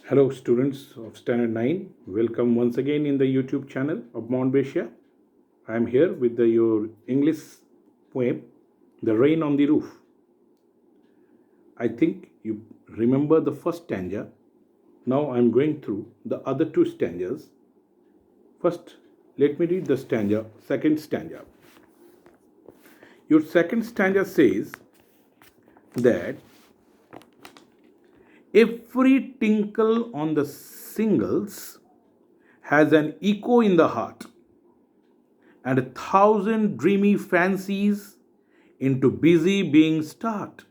Hello, students of Standard 9. Welcome once again in the YouTube channel of Mount Basia. I am here with your English poem, The Rain on the Roof. I think you remember the first stanza. Now I am going through the other two stanzas. First, let me read the second stanza. Your second stanza says that every tinkle on the shingles has an echo in the heart, and 1,000 dreamy fancies into busy being start,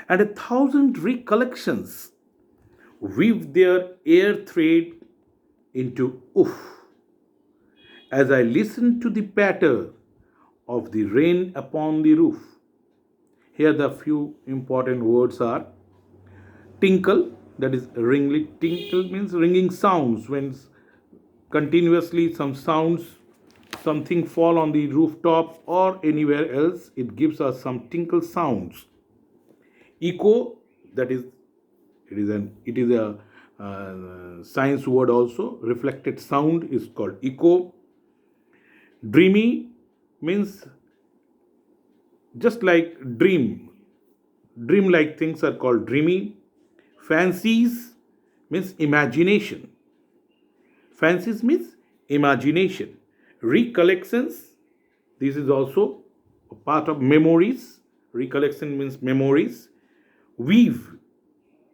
and 1,000 recollections weave their air thread into oof as I listen to the patter of the rain upon the roof. Here the few important words are tinkle, that is ringing. Tinkle means ringing sounds when continuously some sounds, something fall on the rooftop or anywhere else, it gives us some tinkle sounds. Echo, that is it is a science word also. Reflected sound is called echo. Dreamy means just like dream like things are called dreamy. Fancies means imagination. Fancies means imagination. Recollections, this is also a part of memories. Recollection means memories. Weave,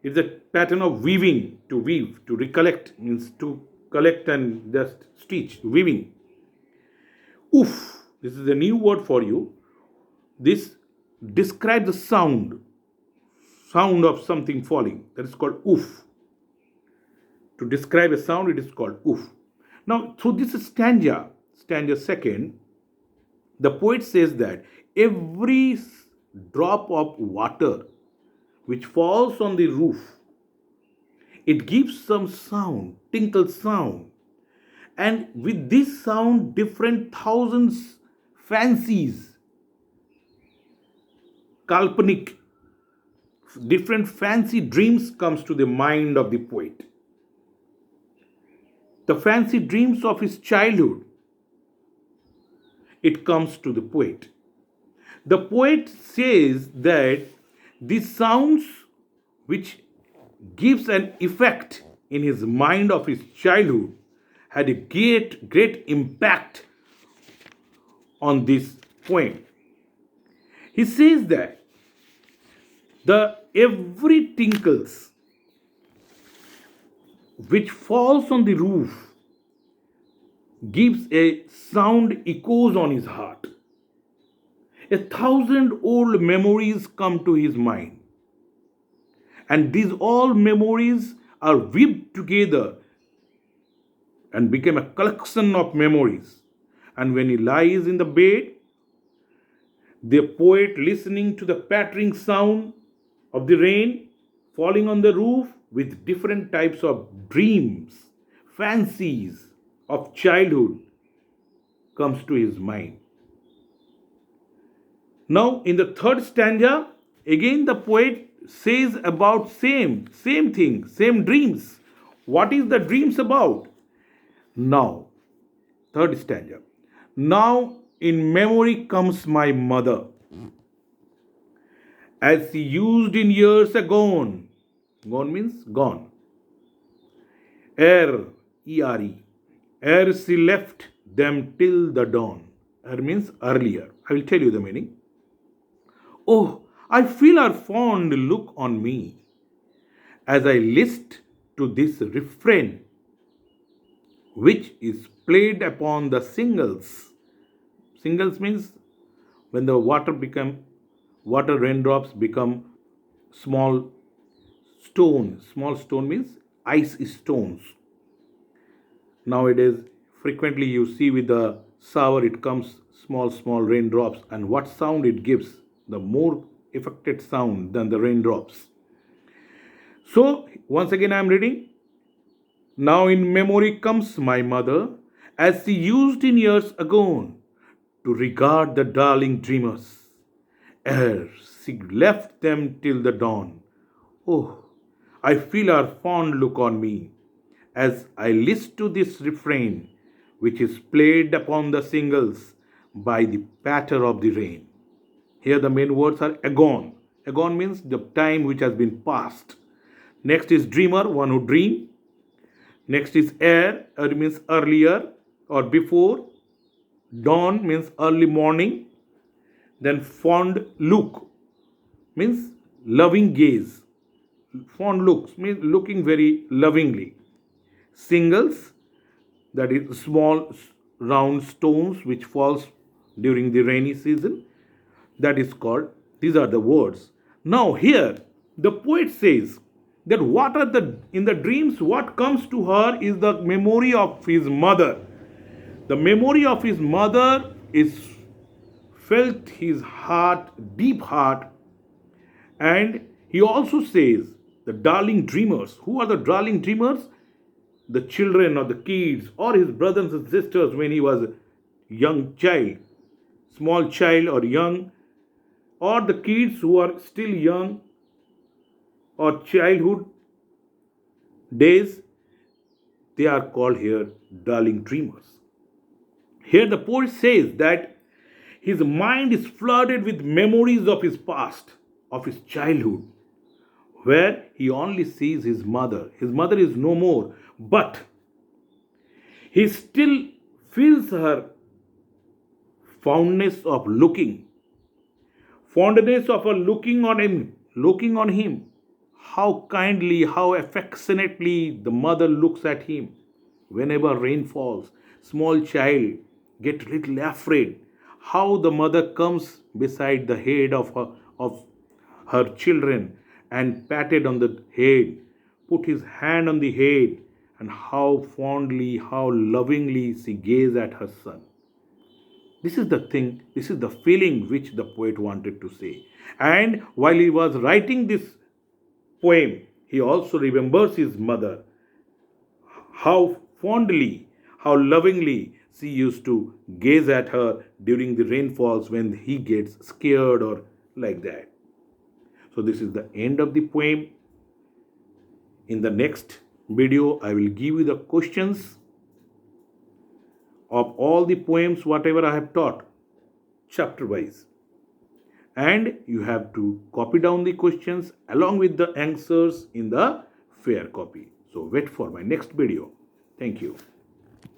it's a pattern of weaving. To weave, to recollect means to collect and just stitch, weaving. Oof, this is a new word for you. This describes the sound of something falling. That is called oof. To describe a sound, it is called oof. Now, through this stanza second, the poet says that every drop of water which falls on the roof, it gives some sound, tinkle sound. And with this sound, different thousands fancies, kalpanik, different fancy dreams comes to the mind of the poet. The fancy dreams of his childhood, it comes to the poet. The poet says that these sounds which gives an effect in his mind of his childhood had a great impact on this poem. He says that the every tinkles which falls on the roof gives a sound echoes on his heart. 1,000 old memories come to his mind. And these all memories are weaved together and become a collection of memories. And when he lies in the bed, the poet listening to the pattering sound of the rain falling on the roof with different types of dreams, fancies of childhood comes to his mind. Now, in the third stanza, again the poet says about same thing, same dreams. What is the dreams about? Now, third stanza. Now in memory comes my mother, as she used in years agone. Gone means gone. E-R-E. Ere she left them till the dawn. Er means earlier. I will tell you the meaning. Oh, I feel her fond look on me as I list to this refrain, which is played upon the shingles. Shingles means when the water raindrops become small stone. Small stone means ice stones. Nowadays, frequently you see with the shower it comes small raindrops, and what sound it gives, the more affected sound than the raindrops. So, once again I am reading. Now in memory comes my mother, as she used in years agone to regard the darling dreamers, ere she left them till the dawn. Oh, I feel her fond look on me as I listen to this refrain, which is played upon the shingles by the patter of the rain. Here the main words are agone. Agone means the time which has been passed. Next is dreamer, one who dream. Next is ere, means earlier or before. Dawn means early morning. Then fond look means loving gaze. Fond looks means looking very lovingly. Singles, that is small round stones which falls during the rainy season, that is called, these are the words. Now here the poet says that what are the in the dreams, what comes to her is the memory of his mother. The memory of his mother is felt his heart, deep heart. And he also says the darling dreamers. Who are the darling dreamers? The children or the kids or his brothers and sisters when he was a young child, small child or young, or the kids who are still young or childhood days, they are called here darling dreamers. Here the poet says that his mind is flooded with memories of his past, of his childhood, where he only sees his mother. His mother is no more, but he still feels her fondness of looking, fondness of her looking on him. How kindly, how affectionately the mother looks at him. Whenever rain falls, small child get little afraid. How the mother comes beside the head of her children and patted on the head, put his hand on the head, and how fondly, how lovingly she gazed at her son. This is the thing, this is the feeling which the poet wanted to say. And while he was writing this poem, he also remembers his mother, how fondly, how lovingly she used to gaze at her during the rainfalls when he gets scared or like that. So, this is the end of the poem. In the next video, I will give you the questions of all the poems, whatever I have taught, chapter wise. And you have to copy down the questions along with the answers in the fair copy. So, wait for my next video. Thank you.